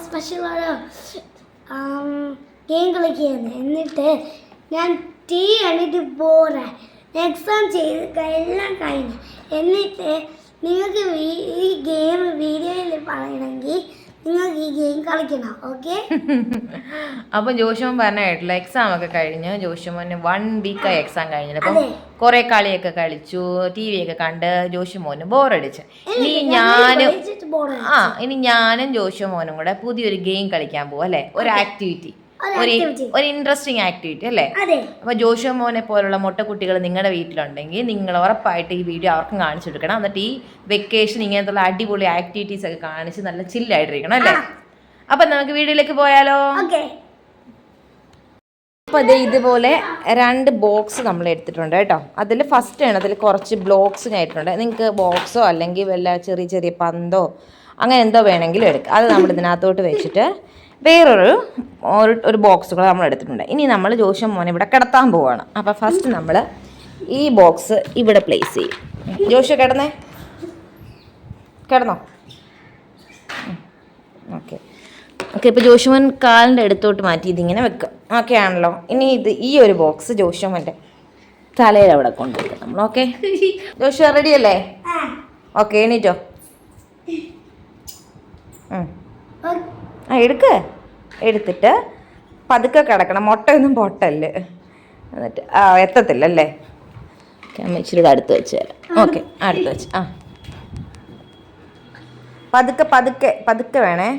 Special game കളിക്കുകയാണ്. എന്നിട്ട് ഞാൻ ടീ കണ്ടിട്ട് പോരാ എക്സാം ചെയ്ത് എല്ലാം കഴിഞ്ഞു. എന്നിട്ട് നിങ്ങൾക്ക് ഈ ഗെയിം വീഡിയോയിൽ പറയണമെങ്കിൽ നിങ്ങൾക്ക് ഈ ഗെയിം കളിക്കണം. ഓക്കെ. അപ്പം ജോഷുമോൻ പറഞ്ഞ കേട്ടില്ല, എക്സാം ഒക്കെ കഴിഞ്ഞ് ജോഷുമോന് 1 വീക്കായി എക്സാം കഴിഞ്ഞിട്ട് അപ്പം കുറെ കളിയൊക്കെ കളിച്ചു, TV ഒക്കെ കണ്ട് ജോഷുമോന് ബോറടിച്ചു. ഇനി ഞാനും ജോഷുമോനും കൂടെ പുതിയൊരു ഗെയിം കളിക്കാൻ പോകും അല്ലേ, ഒരു ആക്ടിവിറ്റി, ഒരു ഇൻട്രസ്റ്റിംഗ് ആക്ടിവിറ്റി അല്ലേ. അപ്പൊ ജോഷുമോനെ പോലുള്ള മുട്ടക്കുട്ടികൾ നിങ്ങളുടെ വീട്ടിലുണ്ടെങ്കിൽ നിങ്ങൾ ഉറപ്പായിട്ട് ഈ വീഡിയോ അവർക്കും കാണിച്ചു കൊടുക്കണം. എന്നിട്ട് ഈ വെക്കേഷൻ ഇങ്ങനത്തുള്ള അടിപൊളി ആക്ടിവിറ്റീസ് ഒക്കെ കാണിച്ച് നല്ല ചില്ലായിട്ടിരിക്കണം അല്ലേ. അപ്പൊ നമുക്ക് വീഡിയോയിലേക്ക് പോയാലോ. അപ്പോൾ അത് ഇതുപോലെ 2 ബോക്സ് നമ്മൾ എടുത്തിട്ടുണ്ട് കേട്ടോ. അതിൽ ഫസ്റ്റ് ആണ്, അതിൽ കുറച്ച് ബ്ലോക്സ് ആയിട്ടുണ്ട്. നിങ്ങൾക്ക് ബോക്സോ അല്ലെങ്കിൽ വല്ല ചെറിയ ചെറിയ പന്തോ അങ്ങനെ എന്തോ വേണമെങ്കിലും എടുക്കാം. അത് നമ്മൾ ഇതിനകത്തോട്ട് വെച്ചിട്ട് വേറൊരു ബോക്സ് കൂടെ നമ്മൾ എടുത്തിട്ടുണ്ട്. ഇനി നമ്മൾ ജോഷുമോനെ ഇവിടെ കിടത്താൻ പോവുകയാണ്. അപ്പോൾ ഫസ്റ്റ് നമ്മൾ ഈ ബോക്സ് ഇവിടെ പ്ലേസ് ചെയ്യും. ജോഷു കിടന്നോ. ഓക്കെ. ഇപ്പോൾ ജോഷുമോൻ കാലിൻ്റെ അടുത്തോട്ട് മാറ്റി ഇതിങ്ങനെ വെക്കുക. ഓക്കെ ആണല്ലോ. ഇനി ഈ ഒരു ബോക്സ് ജോഷുമോൻ്റെ തലയിൽ അവിടെ കൊണ്ടുവയ്ക്കും നമ്മൾ. ഓക്കെ ജോഷു റെഡി അല്ലേ? ഓക്കെ എണീറ്റോ. എടുത്തിട്ട് പതുക്കെ കിടക്കണം, മുട്ടയൊന്നും പൊട്ടല്. എന്നിട്ട് എത്തത്തില്ലല്ലേ. അമ്മ ഇച്ചിരി അടുത്ത് വെച്ച് തരാം. ഓക്കെ അടുത്ത് വെച്ച് പതുക്കെ വേണേ.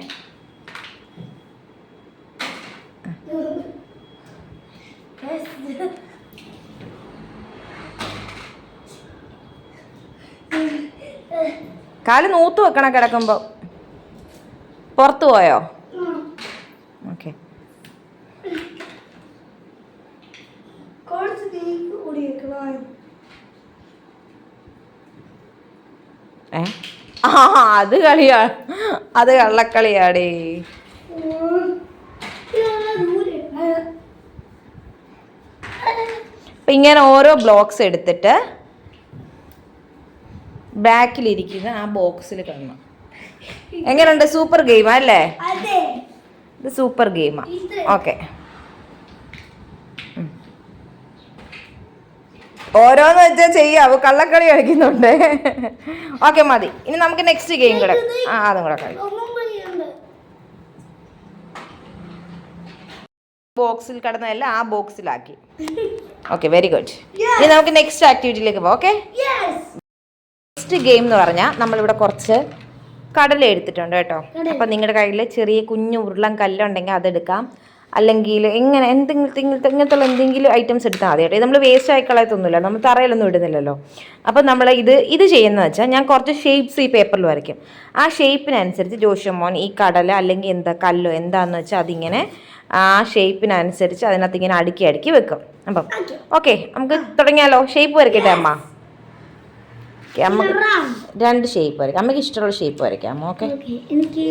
കാല് നൂത്ത് വെക്കണം കിടക്കുമ്പോൾ. പുറത്തു പോയോ? ഓക്കെ. അത് കളിയാ, അത് കള്ളക്കളിയാടേ. അപ്പം ഇങ്ങനെ ഓരോ ബ്ലോക്സ് എടുത്തിട്ട് ബാക്കിലിരിക്കുന്ന ആ ബോക്സിൽ കാണണം. എങ്ങനെയുണ്ട്? സൂപ്പർ ഗെയിമാ അല്ലേ? ഇത് സൂപ്പർ ഗെയിമാ. ഓക്കെ. ഓരോന്ന് വെച്ചാൽ ചെയ്യാവൂ, കള്ളക്കളി കളിക്കുന്നുണ്ട്. ഓക്കെ മതി. ഇനി നമുക്ക് നെക്സ്റ്റ് ഗെയിം കൂടെ അതും കൂടെ കളിക്കാം. ബോക്സിൽ കടന്നതല്ല ആ ബോക്സിലാക്കി. Okay very good. ഇനി നമുക്ക് നെക്സ്റ്റ് ആക്ടിവിറ്റിയിലേക്ക് പോകാം. ഓക്കെ. നെക്സ്റ്റ് ഗെയിം എന്ന് പറഞ്ഞാൽ നമ്മളിവിടെ കുറച്ച് കടല എടുത്തിട്ടുണ്ട് കേട്ടോ. അപ്പം നിങ്ങളുടെ കയ്യിൽ ചെറിയ കുഞ്ഞു ഉരുളൻ കല്ലുണ്ടെങ്കിൽ അതെടുക്കാം. അല്ലെങ്കിൽ ഇങ്ങനത്തെ എന്തെങ്കിലും ഐറ്റംസ് എടുത്താൽ മതി കേട്ടോ. നമ്മൾ വേസ്റ്റ് ആയി കളയത്തൊന്നുമില്ല, നമ്മൾ തറയിലൊന്നും ഇടുന്നില്ലല്ലോ. അപ്പം നമ്മൾ ഇത് ചെയ്യുന്നത് വെച്ചാൽ ഞാൻ കുറച്ച് ഷേപ്സ് ഈ പേപ്പറിൽ വരയ്ക്കും. ആ ഷേപ്പിനനുസരിച്ച് ജോഷുമോൻ ഈ കടല അല്ലെങ്കിൽ കല്ലോ എന്താണെന്ന് വെച്ചാൽ അതിങ്ങനെ ആ ഷേപ്പിനനുസരിച്ച് അതിനകത്ത് ഇങ്ങനെ അടുക്കി വെക്കും. അപ്പം ഓക്കെ നമുക്ക് തുടങ്ങിയാലോ. ഷേപ്പ് വരയ്ക്കട്ടെ അമ്മ? അമ്മക്ക് 2 ഷേപ്പ് വരയ്ക്കാം. അമ്മയ്ക്ക് ഇഷ്ടമുള്ള ഷേപ്പ് വരയ്ക്കാം. ഓക്കെ. എനിക്ക്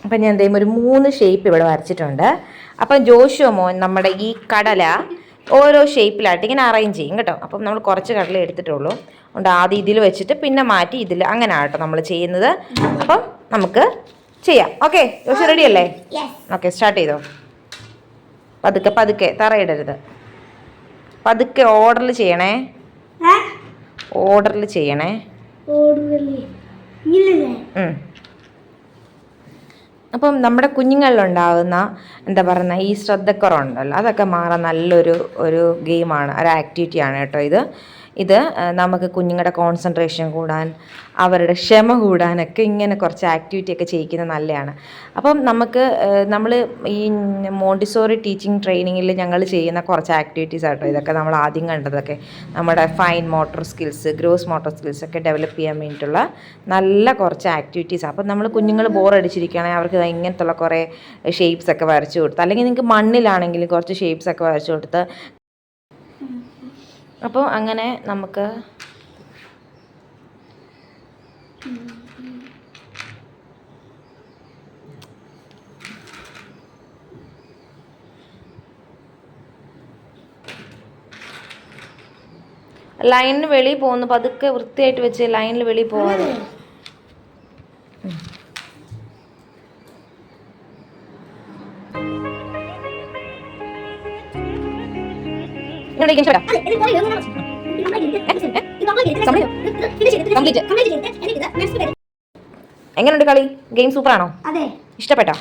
അപ്പം ഞാൻ ഒരു 3 ഷേപ്പ് ഇവിടെ വരച്ചിട്ടുണ്ട്. അപ്പം ജോഷുമോൻ നമ്മുടെ ഈ കടല ഓരോ ഷേപ്പിലായിട്ട് ഇങ്ങനെ അറേഞ്ച് ചെയ്യും കേട്ടോ. അപ്പം നമ്മൾ കുറച്ച് കടല എടുത്തിട്ടുള്ളൂ, അതുകൊണ്ട് ആദ്യം ഇതിൽ വെച്ചിട്ട് പിന്നെ മാറ്റി ഇതിൽ, അങ്ങനെ ആട്ടോ നമ്മൾ ചെയ്യുന്നത്. അപ്പം നമുക്ക് ചെയ്യാം. ഓക്കെ ജോഷു റെഡി അല്ലേ? ഓക്കെ സ്റ്റാർട്ട് ചെയ്തോ. പതുക്കെ തറയിടരുത്. പതുക്കെ ഓർഡറിൽ ചെയ്യണേ. അപ്പം നമ്മുടെ കുഞ്ഞുങ്ങളിലുണ്ടാകുന്ന എന്താ പറയുന്ന ഈ ശ്രദ്ധക്കുറവുണ്ടല്ലോ, അതൊക്കെ മാറാൻ നല്ലൊരു ഗെയിമാണ്, ഒരു ആക്ടിവിറ്റിയാണ് കേട്ടോ ഇത് നമുക്ക് കുഞ്ഞുങ്ങളുടെ കോൺസെൻട്രേഷൻ കൂടാൻ, അവരുടെ ക്ഷമ കൂടാനൊക്കെ ഇങ്ങനെ കുറച്ച് ആക്ടിവിറ്റി ഒക്കെ ചെയ്യിക്കുന്നത് നല്ലതാണ്. അപ്പം നമ്മൾ ഈ മോണ്ടിസോറി ടീച്ചിങ് ട്രെയിനിങ്ങിൽ ഞങ്ങൾ ചെയ്യുന്ന കുറച്ച് ആക്ടിവിറ്റീസ് ആട്ടോ ഇതൊക്കെ. നമ്മൾ ആദ്യം കണ്ടതൊക്കെ നമ്മുടെ fine motor skills, gross motor skills ഒക്കെ ഡെവലപ്പ് ചെയ്യാൻ വേണ്ടിയിട്ടുള്ള നല്ല കുറച്ച് ആക്ടിവിറ്റീസ്. അപ്പം നമ്മൾ കുഞ്ഞുങ്ങൾ ബോറടിച്ചിരിക്കുകയാണെങ്കിൽ അവർക്ക് ഇങ്ങനത്തുള്ള കുറേ ഷേപ്സ് ഒക്കെ വരച്ചു കൊടുത്ത്, അല്ലെങ്കിൽ നിങ്ങൾക്ക് മണ്ണിലാണെങ്കിൽ കുറച്ച് ഷേപ്സ് ഒക്കെ വരച്ചു കൊടുത്ത്, അപ്പോൾ അങ്ങനെ നമുക്ക് ലൈനിന് വെളിയിൽ പോകുന്നു, പതുക്കെ വൃത്തിയായിട്ട് വെച്ച് ലൈനിൽ വെളിയിൽ പോവാതെ. എങ്ങനെയുണ്ട് കളി? ഗെയിം സൂപ്പറാണോ? അതെ. ഇഷ്ടപ്പെട്ടോ?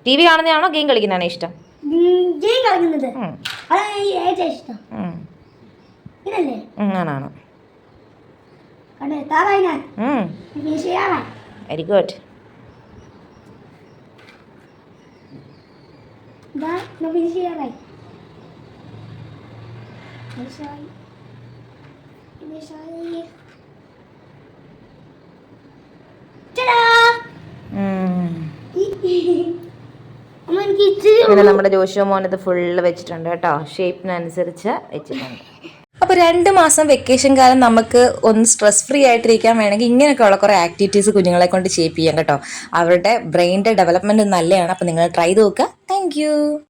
TV കാണുന്നതാണോ ഗെയിം കളിക്കുന്നതാണോ ഇഷ്ടം? ഗെയിം കളിക്കുന്നത് അതാണ് ഇഷ്ടം. ഇതല്ലേ ആണാണ്. Very good. അങ്ങനെ നമ്മുടെ ജോഷുവ മോൻ ഇത് ഫുള്ള് വെച്ചിട്ടുണ്ട് കേട്ടോ, ഷേപ്പിനനുസരിച്ച് വെച്ചിട്ടുണ്ട്. അപ്പോൾ 2 മാസം വെക്കേഷൻ കാലം നമുക്ക് ഒന്ന് സ്ട്രെസ് ഫ്രീ ആയിട്ടിരിക്കാൻ വേണമെങ്കിൽ ഇങ്ങനെയൊക്കെയുള്ള കുറേ ആക്ടിവിറ്റീസ് കുഞ്ഞുങ്ങളെ കൊണ്ട് ചെയ്യിപ്പിക്കാം കേട്ടോ. അവരുടെ ബ്രെയിനിൻ്റെ ഡെവലപ്മെൻറ്റ് നല്ലതാണ്. അപ്പോൾ നിങ്ങൾ ട്രൈ ചെയ്ത് നോക്കുക. താങ്ക്